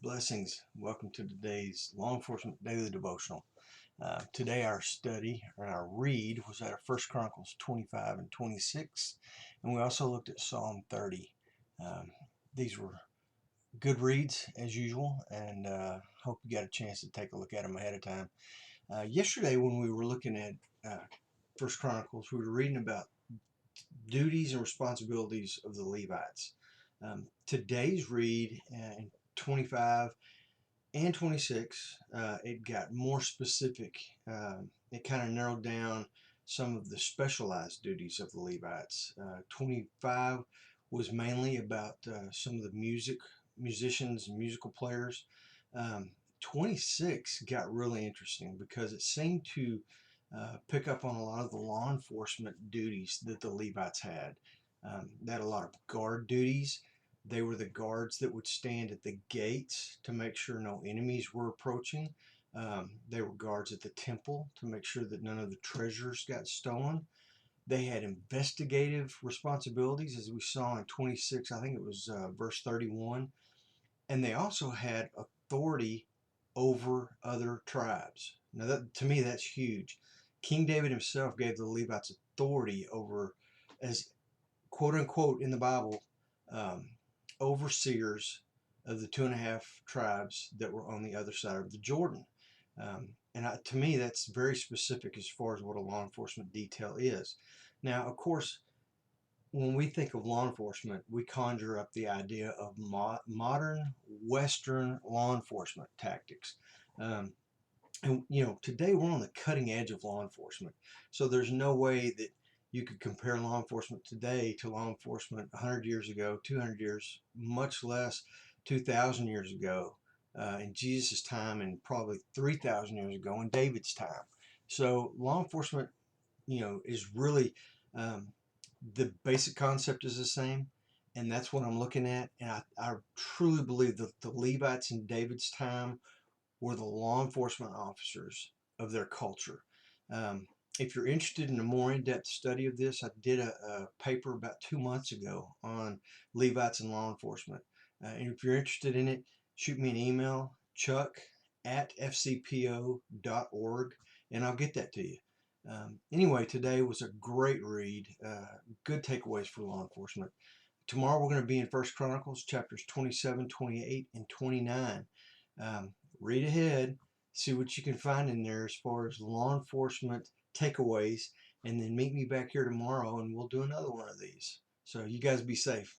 Blessings. Welcome to today's Law Enforcement Daily Devotional. Today our study, or our read, was out of 1 Chronicles 25 and 26, and we also looked at Psalm 30. These were good reads, as usual, and hope you got a chance to take a look at them ahead of time. Yesterday, when we were looking at 1 Chronicles, we were reading about duties and responsibilities of the Levites. Today's read in 25 and 26, it got more specific. It kind of narrowed down some of the specialized duties of the Levites. 25 was mainly about some of the musicians and musical players. 26 got really interesting because it seemed to pick up on a lot of the law enforcement duties that the Levites had. They had a lot of guard duties. They were the guards that would stand at the gates to make sure no enemies were approaching. They were guards at the temple to make sure that none of the treasures got stolen. They had investigative responsibilities, as we saw in 26, I think it was verse 31. And they also had authority over other tribes. Now, that, to me, that's huge. King David himself gave the Levites authority over, as quote unquote in the Bible, um, overseers of the 2.5 tribes that were on the other side of the Jordan. To me, that's very specific as far as what a law enforcement detail is. Now, of course, when we think of law enforcement, we conjure up the idea of modern Western law enforcement tactics. Um, today we're on the cutting edge of law enforcement. So there's no way that you could compare law enforcement today to law enforcement 100 years ago, 200 years, much less 2,000 years ago, in Jesus' time, and probably 3,000 years ago in David's time. So law enforcement, is really, the basic concept is the same, and that's what I'm looking at. And I truly believe that the Levites in David's time were the law enforcement officers of their culture. If you're interested in a more in-depth study of this, I did a paper about 2 months ago on Levites and law enforcement. And if you're interested in it, shoot me an email, chuck@fcpo.org, and I'll get that to you. Anyway, today was a great read. Good takeaways for law enforcement. Tomorrow we're going to be in 1 Chronicles chapters 27, 28, and 29. Read ahead, see what you can find in there as far as law enforcement takeaways, and then meet me back here tomorrow and we'll do another one of these. So you guys be safe.